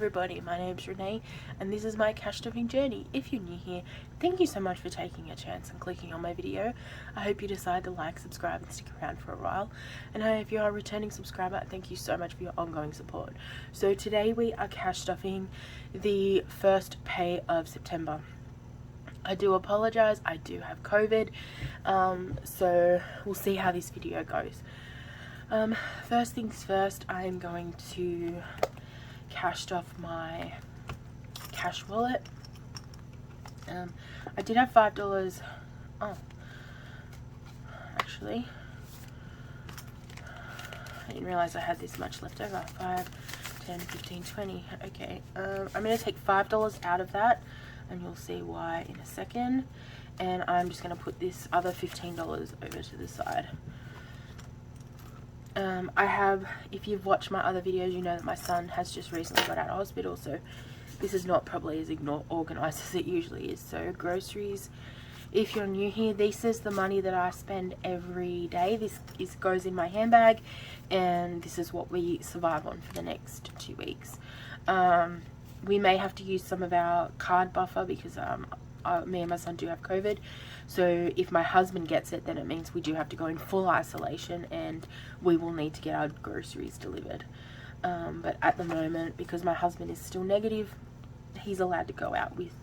everybody, my name's Renee and this is my cash stuffing journey. If you're new here, thank you so much for taking a chance and clicking on my video. I hope you decide to like, subscribe and stick around for a while. And if you are a returning subscriber, thank you so much for your ongoing support. So today we are cash stuffing the first pay of September. I do apologize, I do have COVID, so we'll see how this video goes. First things first, I am going to cash stuff my cash wallet. I did have $5. Oh, actually, I didn't realize I had this much left over. 5, 10, 15, 20. Okay, I'm going to take $5 out of that, and you'll see why in a second. And I'm just going to put this other $15 over to the side. I have, if you've watched my other videos, you know that my son has just recently got out of hospital, so this is not probably as organised as it usually is. So groceries, if you're new here, this is the money that I spend every day. This goes in my handbag, and this is what we survive on for the next 2 weeks. We may have to use some of our card buffer because me and my son do have COVID, so if my husband gets it, then it means we do have to go in full isolation and we will need to get our groceries delivered. But at the moment, because my husband is still negative, he's allowed to go out with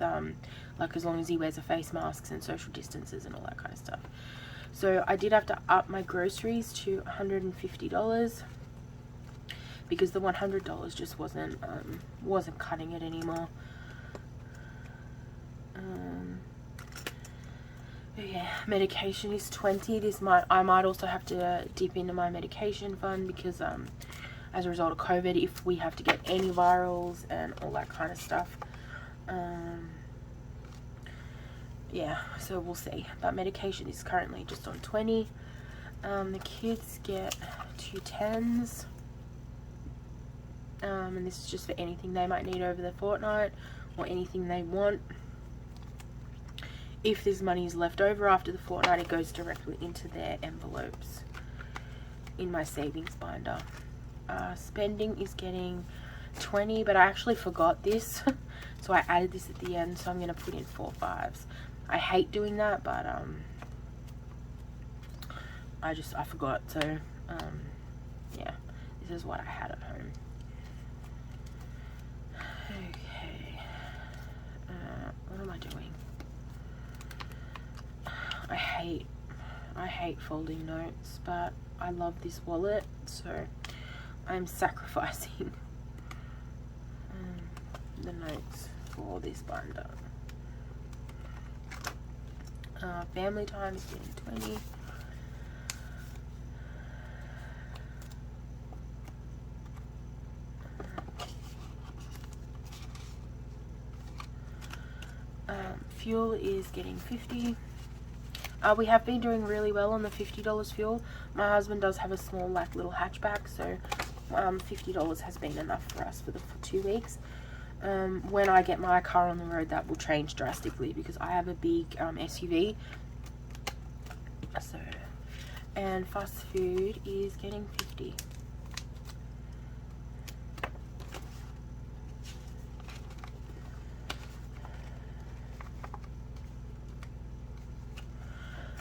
like as long as he wears a face mask and social distances and all that kind of stuff. So I did have to up my groceries to $150 because the $100 just wasn't cutting it anymore. Yeah, medication is $20. I might also have to dip into my medication fund because as a result of COVID, if we have to get antivirals and all that kind of stuff, yeah, so we'll see. But medication is currently just on $20. The kids get 2 10s, and this is just for anything they might need over the fortnight or anything they want. If there's money is left over after the fortnight, it goes directly into their envelopes in my savings binder. Spending is getting 20, but I actually forgot this, so I added this at the end, so I'm going to put in 4 5s. I hate doing that, but I forgot, so yeah, this is what I had at home. Okay, what am I doing? I hate folding notes, but I love this wallet, so I'm sacrificing the notes for this binder. Family time is getting 20. Fuel is getting 50. We have been doing really well on the $50 fuel. My husband does have a small little hatchback, so $50 has been enough for us for 2 weeks. When I get my car on the road, that will change drastically because I have a big SUV. So, and fast food is getting 50.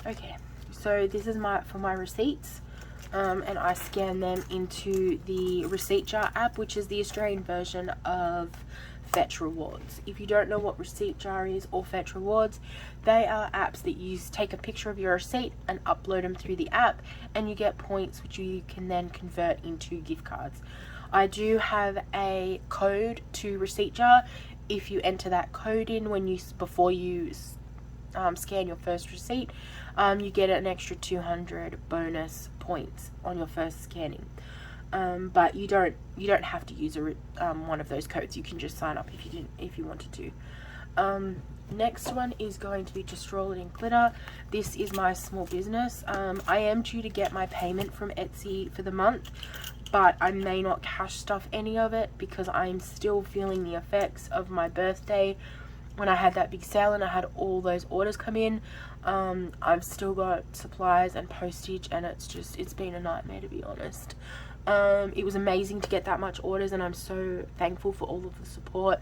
Okay, so this is for my receipts, and I scan them into the Receipt Jar app, which is the Australian version of Fetch Rewards. If you don't know what Receipt Jar is or Fetch Rewards, they are apps that you take a picture of your receipt and upload them through the app, and you get points which you can then convert into gift cards. I do have a code to Receipt Jar. If you enter that code in before you scan your first receipt, you get an extra 200 bonus points on your first scanning. But you don't have to use one of those codes. You can just sign up if you wanted to. Next one is going to be Just Roll It in Glitter. This is my small business. I am due to get my payment from Etsy for the month, but I may not cash stuff any of it because I'm still feeling the effects of my birthday when I had that big sale and I had all those orders come in. I've still got supplies and postage, and it's been a nightmare, to be honest. It was amazing to get that much orders, and I'm so thankful for all of the support.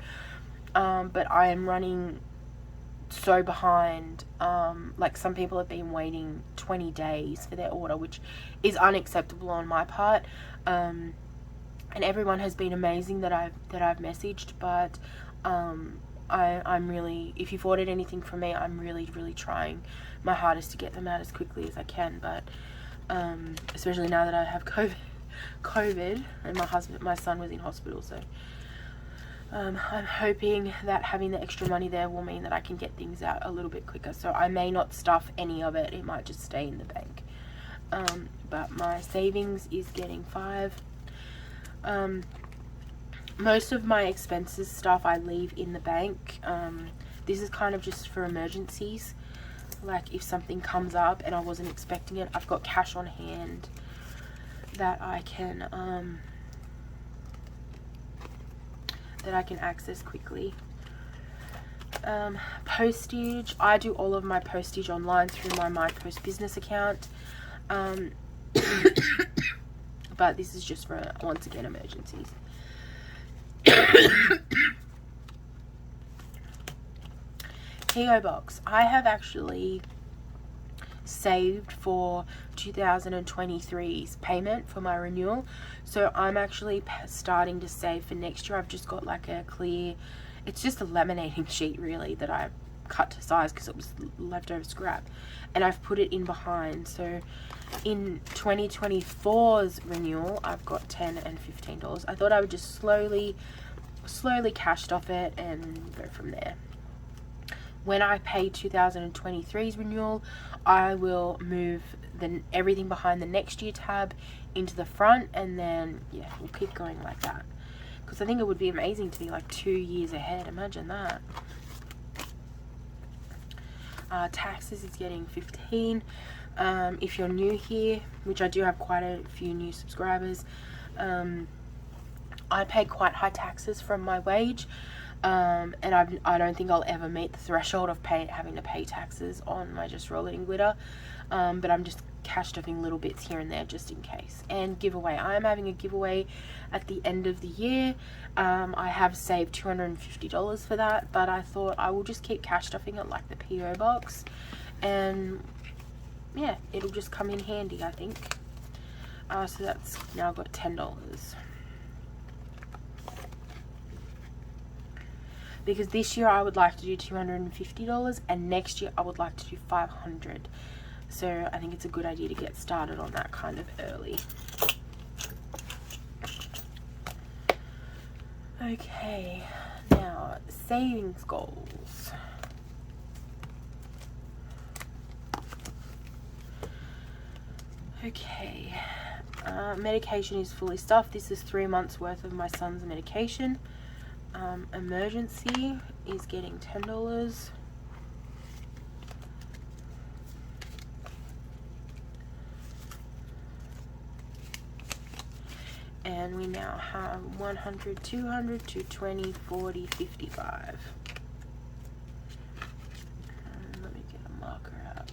But I am running so behind. Like, some people have been waiting 20 days for their order, which is unacceptable on my part. And everyone has been amazing that I've messaged, but I'm really, if you've ordered anything from me, I'm really trying my hardest to get them out as quickly as I can. But especially now that I have COVID, and my son was in hospital, so I'm hoping that having the extra money there will mean that I can get things out a little bit quicker. So I may not stuff any of it. It might just stay in the bank. But my savings is getting 5. Most of my expenses stuff I leave in the bank. This is kind of just for emergencies. Like, if something comes up and I wasn't expecting it, I've got cash on hand that I can access quickly. Postage, I do all of my postage online through my MyPost business account. But this is just for, once again, emergencies. PO Box. I have actually saved for 2023's payment for my renewal, so I'm actually starting to save for next year. I've just got like a clear, it's just a laminating sheet really that I cut to size because it was leftover scrap, and I've put it in behind. So in 2024's renewal, I've got $10 and $15. I thought I would just slowly cash stuff it and go from there. When I pay 2023's renewal, I will move everything behind the next year tab into the front, and then yeah, we'll keep going like that. Because I think it would be amazing to be like 2 years ahead. Imagine that. Taxes is getting 15. If you're new here, which I do have quite a few new subscribers, I pay quite high taxes from my wage. And I don't think I'll ever meet the threshold of having to pay taxes on my Just Roll It in Glitter, but I'm just cash stuffing little bits here and there just in case. And giveaway, I am having a giveaway at the end of the year. I have saved $250 for that, but I thought I will just keep cash stuffing it like the PO Box, and yeah, it'll just come in handy, I think. So that's now got $10. Because this year I would like to do $250, and next year I would like to do $500. So I think it's a good idea to get started on that kind of early. Okay, now savings goals. Okay, medication is fully stuffed. This is 3 months worth of my son's medication. Emergency is getting $10. And we now have 100, 200, 220, 40, 55. Let me get a marker out.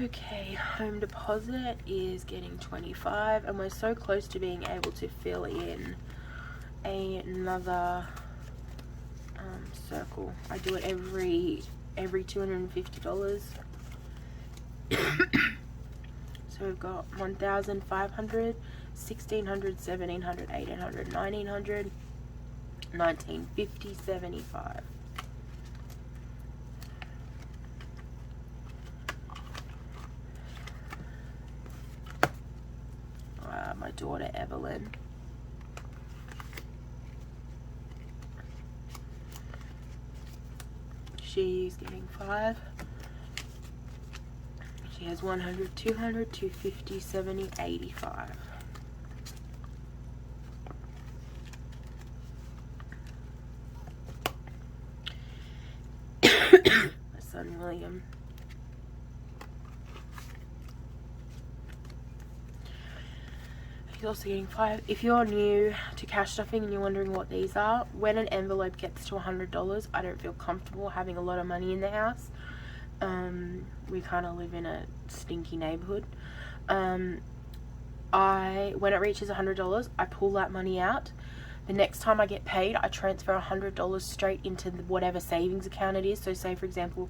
Okay, home deposit is getting 25, and we're so close to being able to fill in another circle. I do it every $250. So we've got 1,500, 1,600, 1,700, 1,800, 1,900, 1,950, 75. My daughter Evelyn. She's getting 5. She has 100, 200, 250, 70, 85. My son William. he's also getting 5. If you're new to cash stuffing and you're wondering what these are, when an envelope gets to $100, I don't feel comfortable having a lot of money in the house. We kind of live in a stinky neighborhood. When it reaches $100, I pull that money out. The next time I get paid, I transfer $100 straight into whatever savings account it is. So say, for example,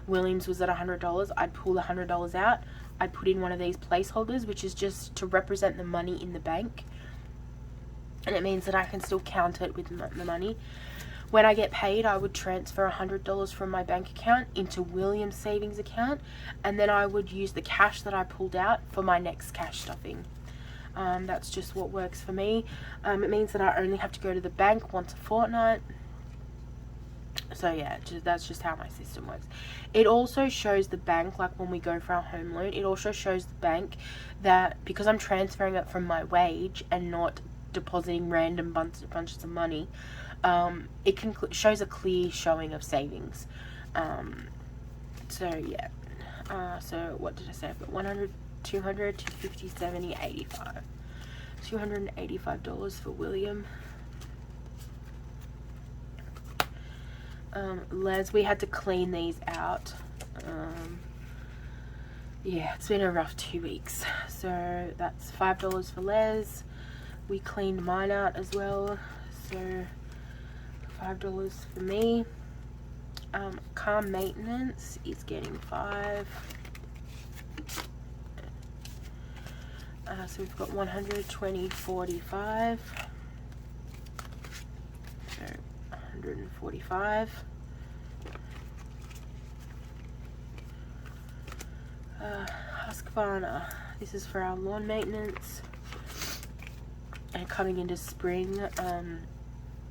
Williams was at $100, I'd pull the $100 out. I'd put in one of these placeholders, which is just to represent the money in the bank. And it means that I can still count it with the money. When I get paid, I would transfer $100 from my bank account into Williams' savings account. And then I would use the cash that I pulled out for my next cash stuffing. That's just what works for me. It means that I only have to go to the bank once a fortnight. So yeah, that's just how my system works. It also shows the bank, like when we go for our home loan, it also shows the bank that because I'm transferring it from my wage and not depositing random bunches of money, it shows a clear showing of savings. So yeah. So what did I say? I've got 100, 200, 250, 70, 85. $285 for William. Les, we had to clean these out. Yeah, it's been a rough 2 weeks. So that's $5 for Les. We cleaned mine out as well. So $5 for me. Car maintenance is getting 5. So we've got 120, 45. So 145. Husqvarna. This is for our lawn maintenance. And coming into spring,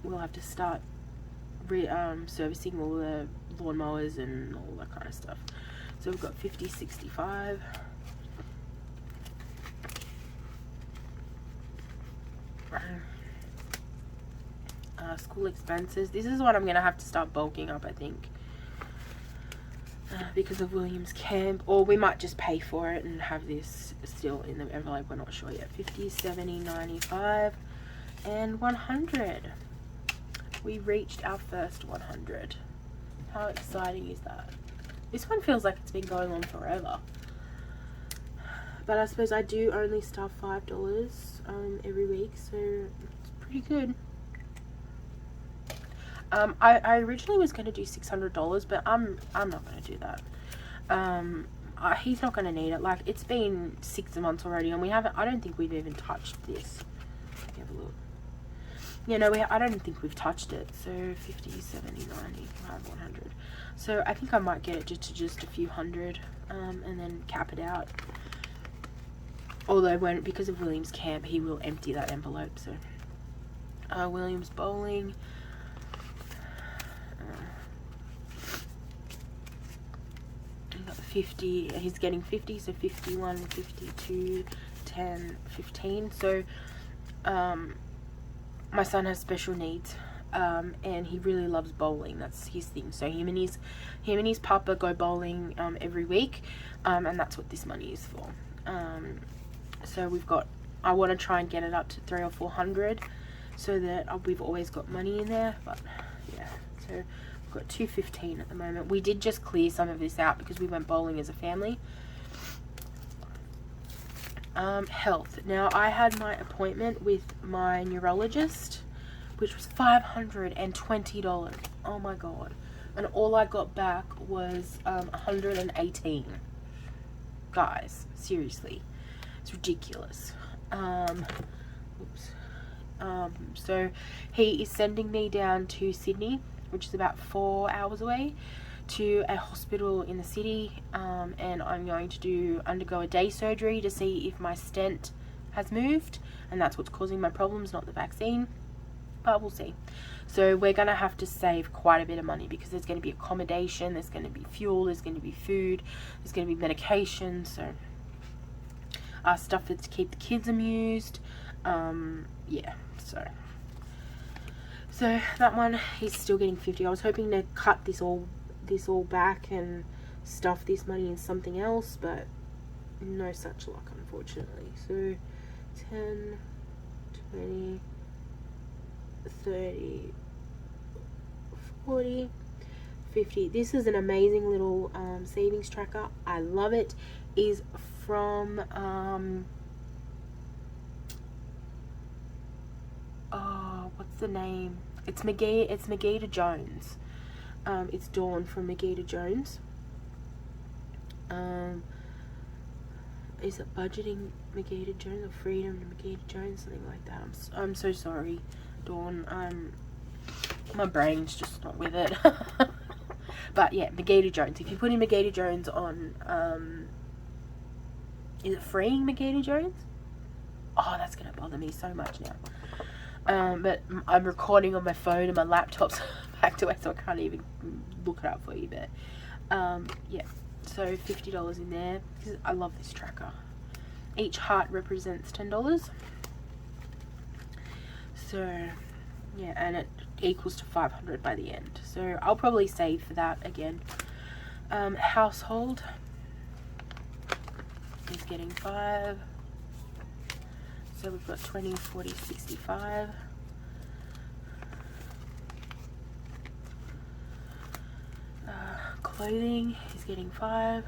we'll have to start servicing all the lawnmowers and all that kind of stuff. So we've got 50, 65. School expenses. This is what I'm gonna have to start bulking up, I think, because of Williams camp, or we might just pay for it and have this still in the envelope. We're not sure yet. 50, 70, 95, and 100. We reached our first 100. How exciting is that? This one feels like it's been going on forever. But I suppose I do only stuff $5 every week, so it's pretty good. I originally was going to do $600, but I'm not going to do that. He's not going to need it. Like, it's been 6 months already, and I don't think we've even touched this. Let me have a look. Yeah, no, I don't think we've touched it. So 50, 70, 95, 100. So I think I might get it to just a few hundred, and then cap it out. Although because of Williams camp, he will empty that envelope. So Williams bowling. He got 50. He's getting 50. So 51, 52, 10, 15. So my son has special needs, and he really loves bowling. That's his thing. So him and his papa go bowling every week, and that's what this money is for. So I want to try and get it up to 300 or 400 so that we've always got money in there. But yeah, so we've got 215 at the moment. We did just clear some of this out because we went bowling as a family. Health. Now, I had my appointment with my neurologist, which was $520. Oh my god. And all I got back was 118. Guys, seriously. It's ridiculous. So he is sending me down to Sydney, which is about 4 hours away, to a hospital in the city, and I'm going to undergo a day surgery to see if my stent has moved, and that's what's causing my problems, not the vaccine, but we'll see. So we're going to have to save quite a bit of money because there's going to be accommodation, there's going to be fuel, there's going to be food, there's going to be medication, so stuff to keep the kids amused. Yeah, so that one, he's still getting 50. I was hoping to cut this all back and stuff this money in something else, but no such luck, unfortunately. So 10, 20, 30, 40, 50. This is an amazing little savings tracker. I love it. Is from oh, what's the name? It's Magida Jones. It's Dawn from Magida Jones. Is it Budgeting Magida Jones or Freedom to Magida Jones, something like that? I'm so sorry, Dawn. My brain's just not with it. But yeah, Magida Jones. If you put in Magida Jones on, is it Freeing Magida Jones? Oh, that's gonna bother me so much now. But I'm recording on my phone and my laptop's back to it, so I can't even look it up for you. But yeah, so $50 in there because I love this tracker. Each heart represents $10. So yeah, and it equals to 500 by the end. So I'll probably save for that again. Household is getting 5. So we've got 20, 40, 65. Clothing is getting 5.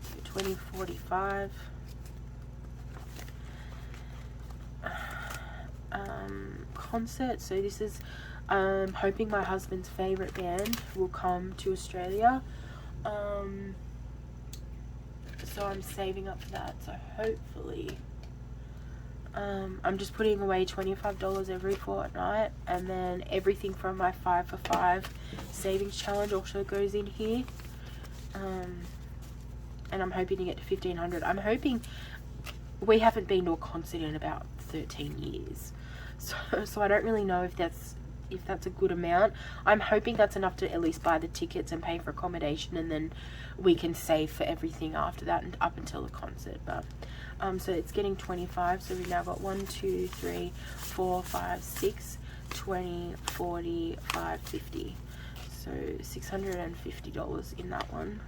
So 20, 45. Concert. So this is hoping my husband's favorite band will come to Australia. So I'm saving up for that. So hopefully, I'm just putting away $25 every fortnight, and then everything from my 5 for 5 savings challenge also goes in here. And I'm hoping to get to 1,500. I'm hoping. We haven't been to a concert in about 13 years, so I don't really know if that's a good amount. I'm hoping that's enough to at least buy the tickets and pay for accommodation, and then we can save for everything after that and up until the concert. But so it's getting 25. So we've now got 1, 2, 3, 4, 5, 6, 20, 40, 5, 50. So $650 in that one.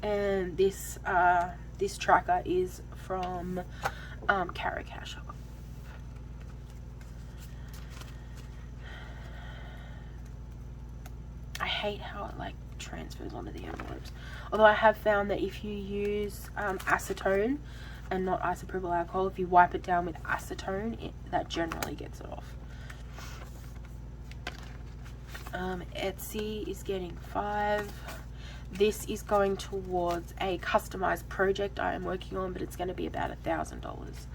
And this tracker is from Caracash. I hate how it like transfers onto the envelopes. Although I have found that if you use acetone and not isopropyl alcohol, if you wipe it down with acetone, that generally gets it off. Etsy is getting 5. This is going towards a customized project I am working on, but it's going to be about $1,000.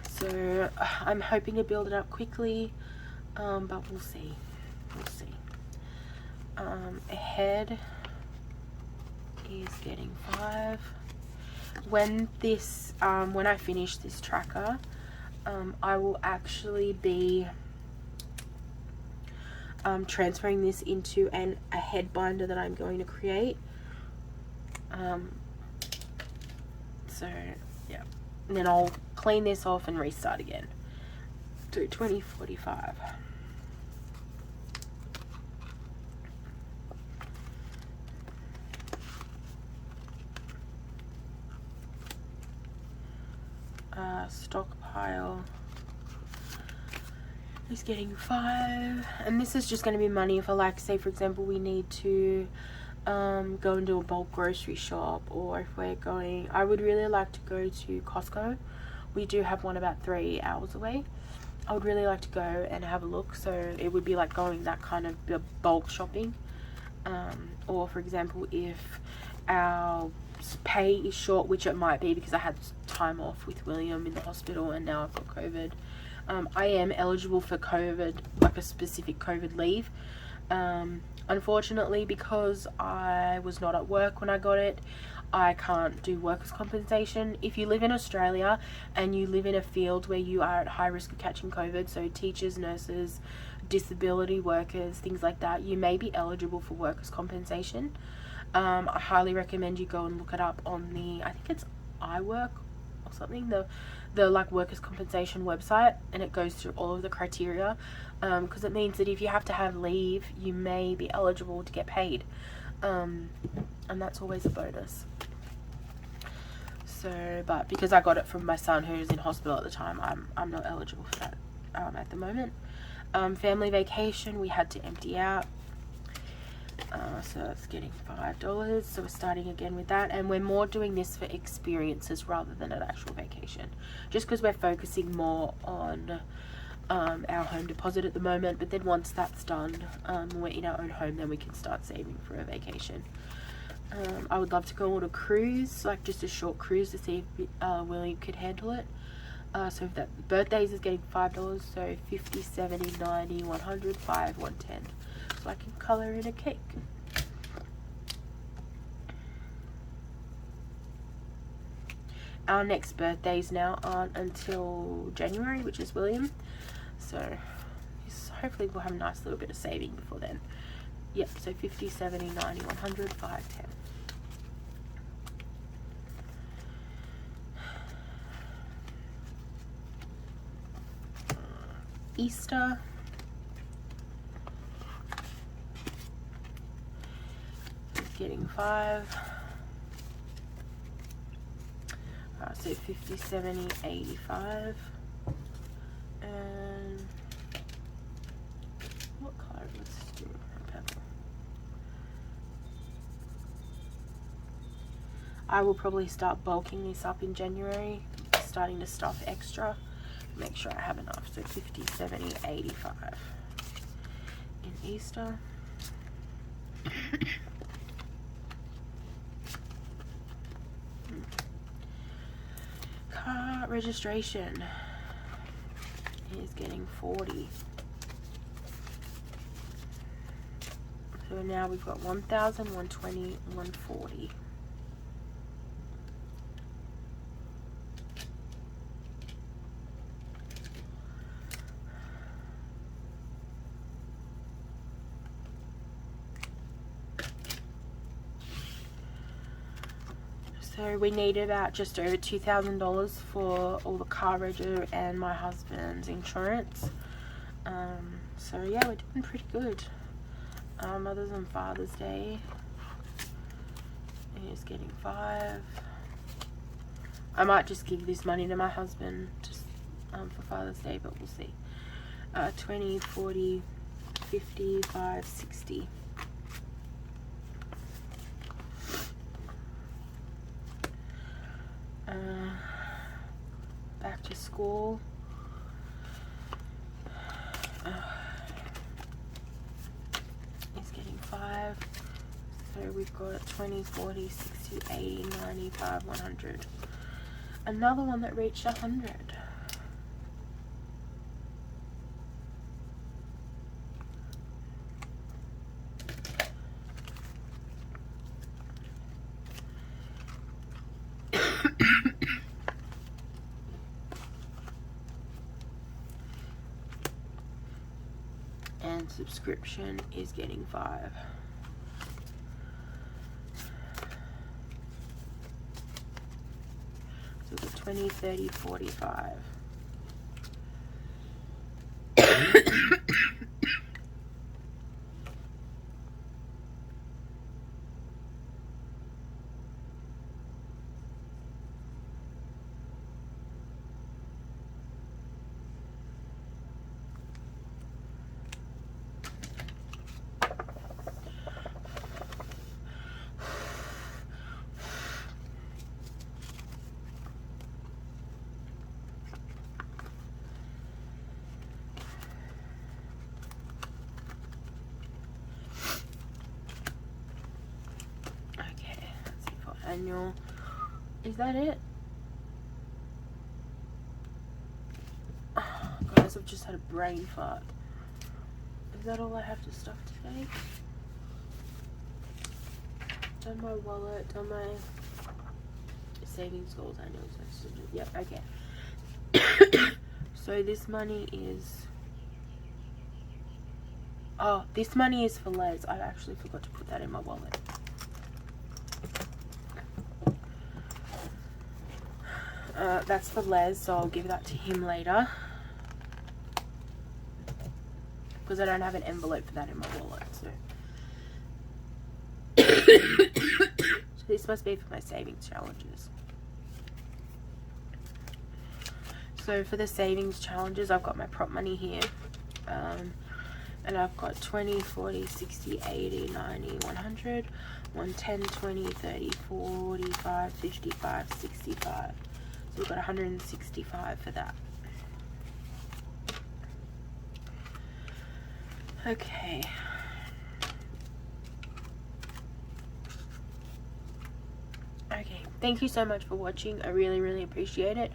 So I'm hoping to build it up quickly, but we'll see. We'll see. Ahead is getting 5. When I finish this tracker, I will actually be transferring this into a head binder that I'm going to create. So yeah, and then I'll clean this off and restart again. Do 2045. Stockpile is getting 5, and this is just going to be money if I like, say for example we need to go and do a bulk grocery shop, or if we're going, I would really like to go to Costco. We do have one about 3 hours away. I would really like to go and have a look, so it would be like going that kind of bulk shopping. Or for example, if our pay is short, which it might be because I had time off with William in the hospital and now I've got COVID. I am eligible for COVID, like a specific COVID leave. Unfortunately, because I was not at work when I got it, I can't do workers' compensation. If you live in Australia and you live in a field where you are at high risk of catching COVID, so teachers, nurses, disability workers, things like that, you may be eligible for workers' compensation. I highly recommend you go and look it up on the, I think it's iWork or or something, the like workers' compensation website, and it goes through all of the criteria, because it means that if you have to have leave, you may be eligible to get paid, and that's always a bonus. So, but because I got it from my son who's in hospital at the time, I'm not eligible for that at the moment. Family vacation, we had to empty out, so that's getting $5. So we're starting again with that, and we're more doing this for experiences rather than an actual vacation, just because we're focusing more on our home deposit at the moment. But then once that's done, we're in our own home, then we can start saving for a vacation. I would love to go on a cruise, like just a short cruise, to see if William could handle it. So that birthdays is getting $5, so 50, 70, 90, 100, 5, 110. So I can colour in a cake. Our next birthdays now aren't until January, which is William. So hopefully we'll have a nice little bit of saving before then. Yep, so 50, 70, 90, 100, 5, 10. Easter. Getting 5. So 50, 70, 85. And what colour? Let's do purple. I will probably start bulking this up in January, starting to stuff extra. Make sure I have enough. So 50, 70, 85 in Easter. Car registration is getting 40. So now we've got 1,000, 120, 140. So we need about just over $2,000 for all the car rego and my husband's insurance. So yeah, we're doing pretty good. Mother's and Father's Day is getting 5. I might just give this money to my husband just for Father's Day, but we'll see. 20, 40, 55, 60. Back to school. It's getting 5. So we've got 20, 40, 60, 80, 95, 100. Another one that reached 100. And subscription is getting 5. So the 20, 30, 45. Annual. Is that it? Oh, guys, I've just had a brain fart. Is that all I have to stuff today? Done my wallet, done my savings goals, annuals. Yep, okay. So this money is... Oh, this money is for Les. I actually forgot to put that in my wallet. That's for Les, so I'll give that to him later. Because I don't have an envelope for that in my wallet, so. So this must be for my savings challenges. So for the savings challenges, I've got my prop money here. And I've got 20, 40, 60, 80, 90, 100, 110, 20, 30, 45, 55, 65. So we've got 165 for that. Okay. Okay, thank you so much for watching. I really appreciate it.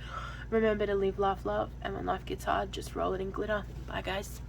Remember to live, laugh, love, and when life gets hard, just roll it in glitter. Bye guys.